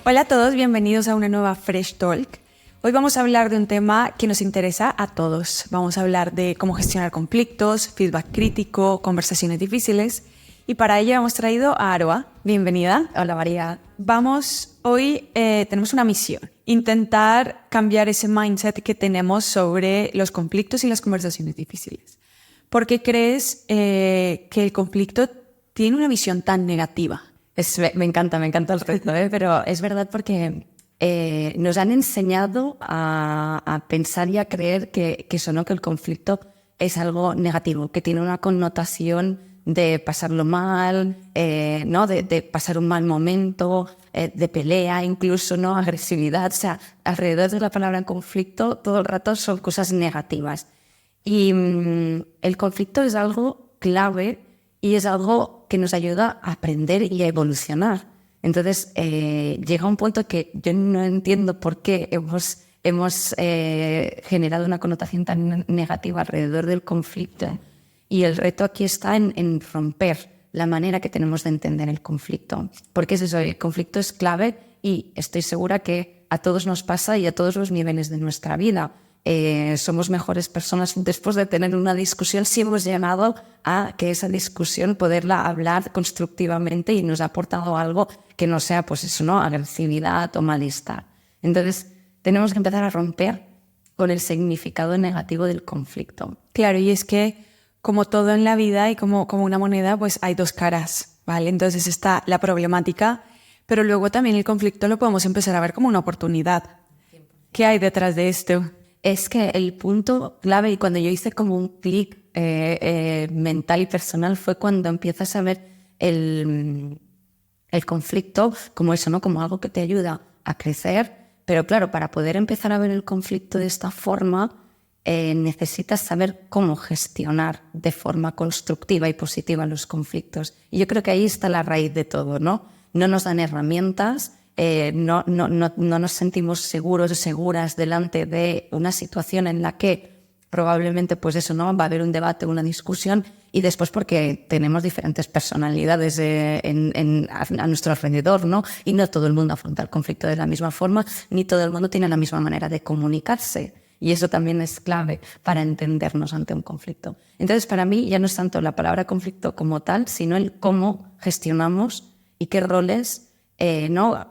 Hola a todos, bienvenidos a una nueva Fresh Talk. Hoy vamos a hablar de un tema que nos interesa a todos. Vamos a hablar de cómo gestionar conflictos, feedback crítico, conversaciones difíciles. Y para ello hemos traído a Aroa. Bienvenida. Hola María. Hoy tenemos una misión. Intentar cambiar ese mindset que tenemos sobre los conflictos y las conversaciones difíciles. ¿Por qué crees que el conflicto tiene una visión tan negativa? Me encanta el reto, pero es verdad porque nos han enseñado a pensar y a creer que eso, ¿no? Que el conflicto es algo negativo, que tiene una connotación de pasarlo mal, ¿no? de pasar un mal momento, de pelea incluso, ¿no? Agresividad. O sea, alrededor de la palabra conflicto todo el rato son cosas negativas. Y el conflicto es algo clave y es algo que nos ayuda a aprender y a evolucionar. Entonces, llega un punto que yo no entiendo por qué hemos generado una connotación tan negativa alrededor del conflicto. Y el reto aquí está en romper la manera que tenemos de entender el conflicto. Porque es eso, el conflicto es clave y estoy segura que a todos nos pasa y a todos los niveles de nuestra vida. Somos mejores personas después de tener una discusión si hemos llegado a que esa discusión poderla hablar constructivamente y nos ha aportado algo que no sea, pues eso, ¿no? Agresividad o malestar. Entonces, tenemos que empezar a romper con el significado negativo del conflicto. Claro, y es que como todo en la vida y como una moneda, pues hay dos caras, ¿vale? Entonces está la problemática, pero luego también el conflicto lo podemos empezar a ver como una oportunidad. ¿Qué hay detrás de esto? Es que el punto clave, y cuando yo hice como un clic mental y personal, fue cuando empiezas a ver el conflicto como eso, ¿no? Como algo que te ayuda a crecer. Pero claro, para poder empezar a ver el conflicto de esta forma, necesitas saber cómo gestionar de forma constructiva y positiva los conflictos. Y yo creo que ahí está la raíz de todo, ¿no? No nos dan herramientas. No nos sentimos seguros o seguras delante de una situación en la que probablemente pues eso, ¿no? Va a haber un debate, una discusión, y después porque tenemos diferentes personalidades a nuestro alrededor, ¿no? Y no todo el mundo afronta el conflicto de la misma forma, ni todo el mundo tiene la misma manera de comunicarse. Y eso también es clave para entendernos ante un conflicto. Entonces, para mí ya no es tanto la palabra conflicto como tal, sino el cómo gestionamos y qué roles no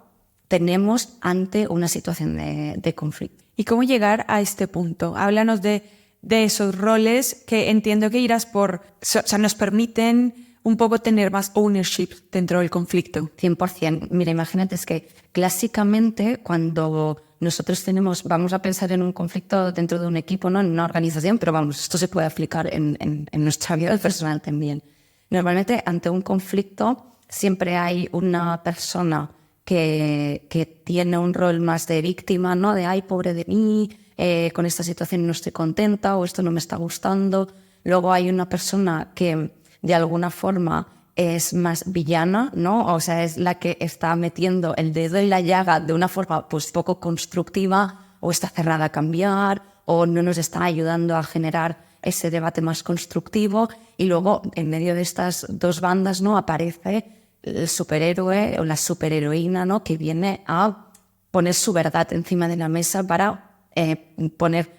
tenemos ante una situación de conflicto. ¿Y cómo llegar a este punto? Háblanos de esos roles que entiendo que irás por... O sea, nos permiten un poco tener más ownership dentro del conflicto. 100%. Mira, imagínate, es que clásicamente cuando nosotros vamos a pensar en un conflicto dentro de un equipo, no en una organización, pero vamos, esto se puede aplicar en nuestra vida personal también. Normalmente ante un conflicto siempre hay una persona que tiene un rol más de víctima, ¿no? De ay, pobre de mí, con esta situación no estoy contenta o esto no me está gustando. Luego hay una persona que de alguna forma es más villana, ¿no? O sea, es la que está metiendo el dedo en la llaga de una forma pues poco constructiva, o está cerrada a cambiar, o no nos está ayudando a generar ese debate más constructivo. Y luego, en medio de estas dos bandas, ¿no? Aparece el superhéroe o la superheroína, ¿no? Que viene a poner su verdad encima de la mesa para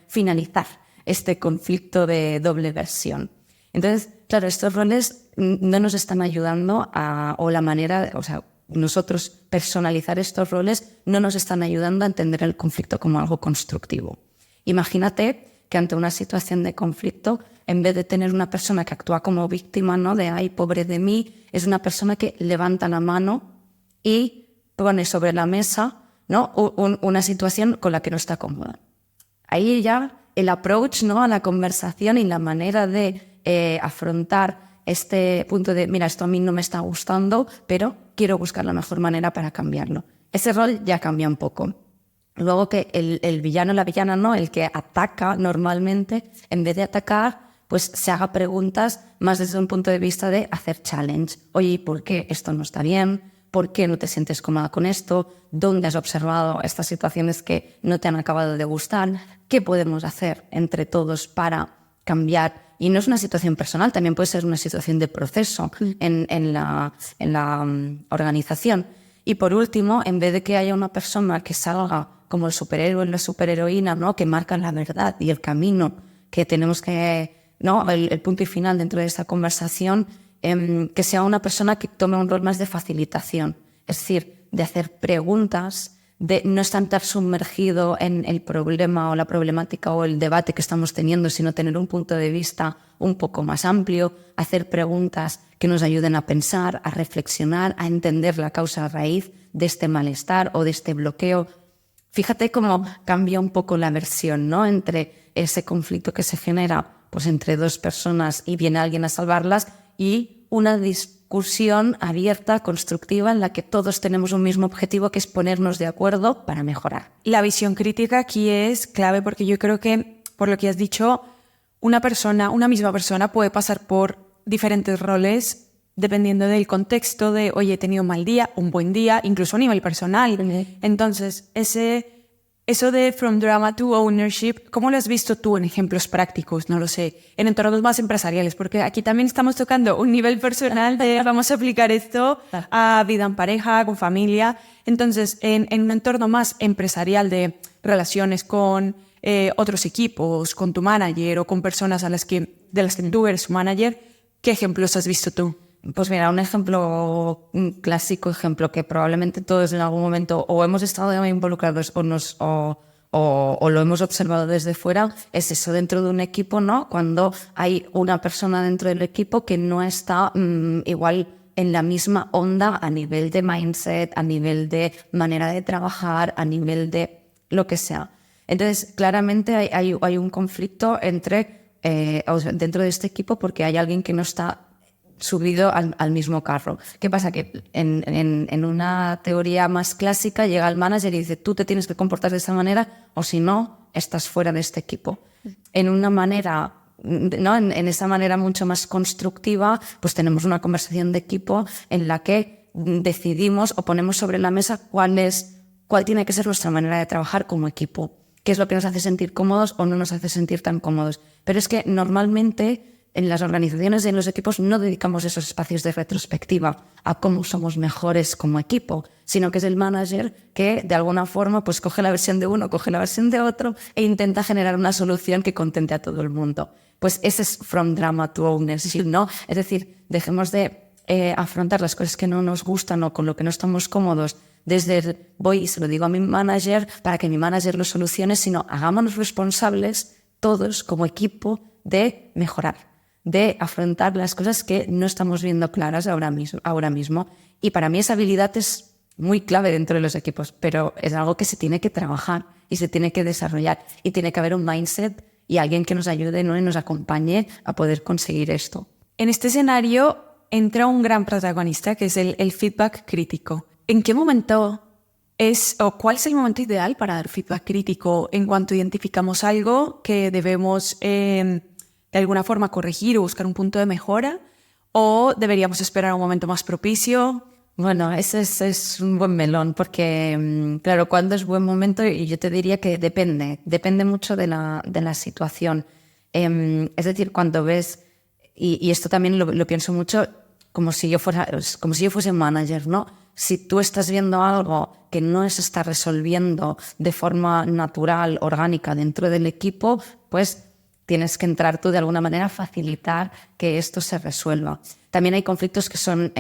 finalizar este conflicto de doble versión. Entonces, claro, estos roles no nos están ayudando nosotros personalizar estos roles no nos están ayudando a entender el conflicto como algo constructivo. Imagínate que ante una situación de conflicto, en vez de tener una persona que actúa como víctima, ¿no? De ay, pobre de mí, es una persona que levanta la mano y pone sobre la mesa, ¿no? Una situación con la que no está cómoda. Ahí ya el approach, ¿no? A la conversación y la manera de afrontar este punto de mira, esto a mí no me está gustando, pero quiero buscar la mejor manera para cambiarlo. Ese rol ya cambia un poco. Luego que el villano o la villana, ¿no? El que ataca normalmente, en vez de atacar, pues se haga preguntas más desde un punto de vista de hacer challenge. Oye, ¿por qué esto no está bien? ¿Por qué no te sientes cómoda con esto? ¿Dónde has observado estas situaciones que no te han acabado de gustar? ¿Qué podemos hacer entre todos para cambiar? Y no es una situación personal, también puede ser una situación de proceso en la organización. Y por último, en vez de que haya una persona que salga como el superhéroe o la superheroína, ¿no? Que marca la verdad y el camino que tenemos que, ¿no? El punto y final dentro de esta conversación, que sea una persona que tome un rol más de facilitación, es decir, de hacer preguntas, de no estar sumergido en el problema o la problemática o el debate que estamos teniendo, sino tener un punto de vista un poco más amplio, hacer preguntas que nos ayuden a pensar, a reflexionar, a entender la causa raíz de este malestar o de este bloqueo. Fíjate cómo cambia un poco la versión, ¿no? Entre ese conflicto que se genera pues, entre dos personas y viene alguien a salvarlas y una discusión abierta, constructiva, en la que todos tenemos un mismo objetivo, que es ponernos de acuerdo para mejorar. La visión crítica aquí es clave porque yo creo que, por lo que has dicho, una misma persona puede pasar por diferentes roles dependiendo del contexto de, oye, he tenido un mal día, un buen día, incluso a nivel personal. Entonces, eso de from drama to ownership, ¿cómo lo has visto tú en ejemplos prácticos? No lo sé, en entornos más empresariales, porque aquí también estamos tocando un nivel personal de vamos a aplicar esto a vida en pareja, con familia. Entonces, en un entorno más empresarial de relaciones con otros equipos, con tu manager o con personas de las que tú eres su manager, ¿qué ejemplos has visto tú? Pues mira, un clásico ejemplo que probablemente todos en algún momento o hemos estado involucrados o lo hemos observado desde fuera, es eso dentro de un equipo, ¿no? Cuando hay una persona dentro del equipo que no está igual en la misma onda a nivel de mindset, a nivel de manera de trabajar, a nivel de lo que sea. Entonces, claramente hay un conflicto dentro de este equipo porque hay alguien que no está subido al mismo carro. ¿Qué pasa? Que en una teoría más clásica llega el manager y dice tú te tienes que comportar de esa manera o si no, estás fuera de este equipo. En una manera, ¿no? En esa manera mucho más constructiva, pues tenemos una conversación de equipo en la que decidimos o ponemos sobre la mesa cuál tiene que ser nuestra manera de trabajar como equipo, qué es lo que nos hace sentir cómodos o no nos hace sentir tan cómodos. Pero es que normalmente en las organizaciones y en los equipos no dedicamos esos espacios de retrospectiva a cómo somos mejores como equipo, sino que es el manager que de alguna forma pues coge la versión de uno, coge la versión de otro e intenta generar una solución que contente a todo el mundo. Pues ese es from drama to ownership, ¿no? Es decir, dejemos de afrontar las cosas que no nos gustan o con lo que no estamos cómodos desde voy y se lo digo a mi manager para que mi manager lo solucione, sino hagámonos responsables todos como equipo de mejorar, de afrontar las cosas que no estamos viendo claras ahora mismo. Y para mí esa habilidad es muy clave dentro de los equipos, pero es algo que se tiene que trabajar y se tiene que desarrollar y tiene que haber un mindset y alguien que nos ayude, ¿no? Y nos acompañe a poder conseguir esto. En este escenario entra un gran protagonista que es el feedback crítico. ¿En qué momento o cuál es el momento ideal para dar feedback crítico en cuanto identificamos algo que debemos de alguna forma corregir o buscar un punto de mejora? ¿O deberíamos esperar un momento más propicio? Bueno, ese es un buen melón porque, claro, ¿cuándo es buen momento? Y yo te diría que depende mucho de la situación. Es decir, cuando ves, y esto también lo pienso mucho como si yo fuese manager, ¿no? Si tú estás viendo algo que no se está resolviendo de forma natural, orgánica dentro del equipo, pues tienes que entrar tú de alguna manera a facilitar que esto se resuelva. También hay conflictos que son,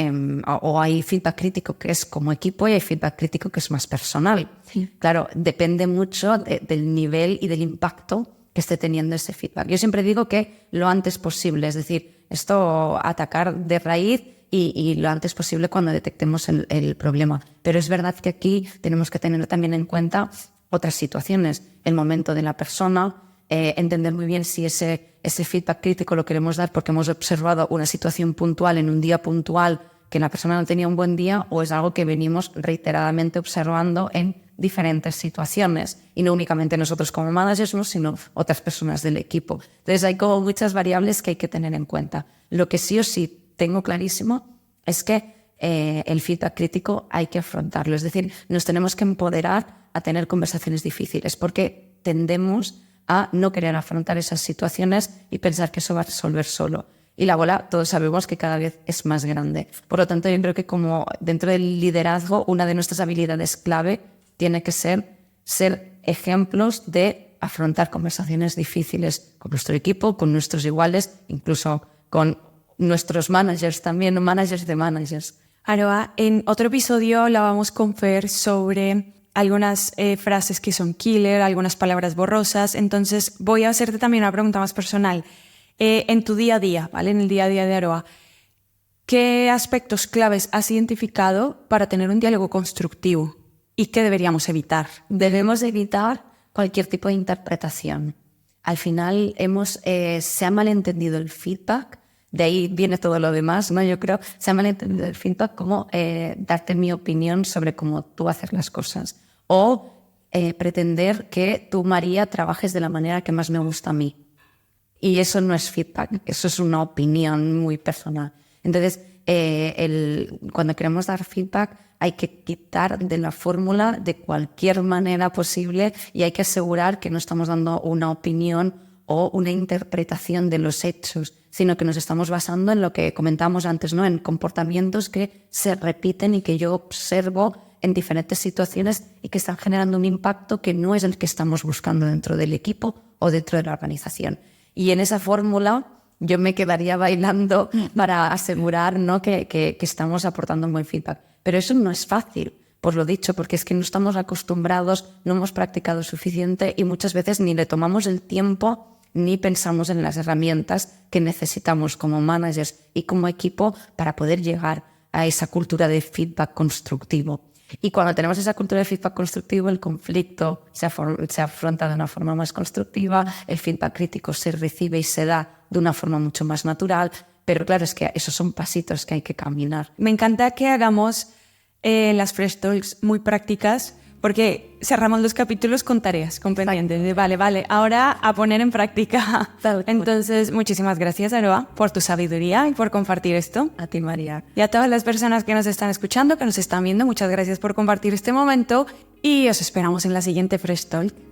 o hay feedback crítico que es como equipo y hay feedback crítico que es más personal. Sí. Claro, depende mucho del nivel y del impacto que esté teniendo ese feedback. Yo siempre digo que lo antes posible, es decir, esto atacar de raíz y lo antes posible cuando detectemos el problema. Pero es verdad que aquí tenemos que tener también en cuenta otras situaciones, el momento de la persona, entender muy bien si ese feedback crítico lo queremos dar porque hemos observado una situación puntual en un día puntual que la persona no tenía un buen día o es algo que venimos reiteradamente observando en diferentes situaciones y no únicamente nosotros como managers, ¿no? Sino otras personas del equipo. Entonces hay como muchas variables que hay que tener en cuenta. Lo que sí o sí tengo clarísimo es que el feedback crítico hay que afrontarlo. Es decir, nos tenemos que empoderar a tener conversaciones difíciles porque tendemos a no querer afrontar esas situaciones y pensar que eso va a resolver solo. Y la bola, todos sabemos que cada vez es más grande. Por lo tanto, yo creo que como dentro del liderazgo, una de nuestras habilidades clave tiene que ser ejemplos de afrontar conversaciones difíciles con nuestro equipo, con nuestros iguales, incluso con nuestros managers también, managers de managers. Aroa, en otro episodio hablábamos con Fer sobre algunas frases que son killer, algunas palabras borrosas. Entonces voy a hacerte también una pregunta más personal. En tu día a día, ¿vale? En el día a día de Aroa, ¿qué aspectos claves has identificado para tener un diálogo constructivo? ¿Y qué deberíamos evitar? Debemos evitar cualquier tipo de interpretación. Al final se ha malentendido el feedback, de ahí viene todo lo demás, ¿no? Yo creo se ha malentendido el feedback como darte mi opinión sobre cómo tú haces las cosas. O pretender que tú, María, trabajes de la manera que más me gusta a mí. Y eso no es feedback, eso es una opinión muy personal. Entonces, cuando queremos dar feedback, hay que quitar de la fórmula de cualquier manera posible y hay que asegurar que no estamos dando una opinión o una interpretación de los hechos, sino que nos estamos basando en lo que comentamos antes, ¿no? En comportamientos que se repiten y que yo observo en diferentes situaciones y que están generando un impacto que no es el que estamos buscando dentro del equipo o dentro de la organización. Y en esa fórmula yo me quedaría bailando para asegurar, ¿no? que estamos aportando un buen feedback. Pero eso no es fácil, por lo dicho, porque es que no estamos acostumbrados, no hemos practicado suficiente y muchas veces ni le tomamos el tiempo ni pensamos en las herramientas que necesitamos como managers y como equipo para poder llegar a esa cultura de feedback constructivo. Y cuando tenemos esa cultura de feedback constructivo, el conflicto se afronta de una forma más constructiva, el feedback crítico se recibe y se da de una forma mucho más natural, pero claro, es que esos son pasitos que hay que caminar. Me encanta que hagamos las Fresh Talks muy prácticas, porque cerramos los capítulos con tareas, con pendientes de vale, ahora a poner en práctica. Entonces, muchísimas gracias, Aroa, por tu sabiduría y por compartir esto. A ti, María. Y a todas las personas que nos están escuchando, que nos están viendo, muchas gracias por compartir este momento y os esperamos en la siguiente Fresh Talk.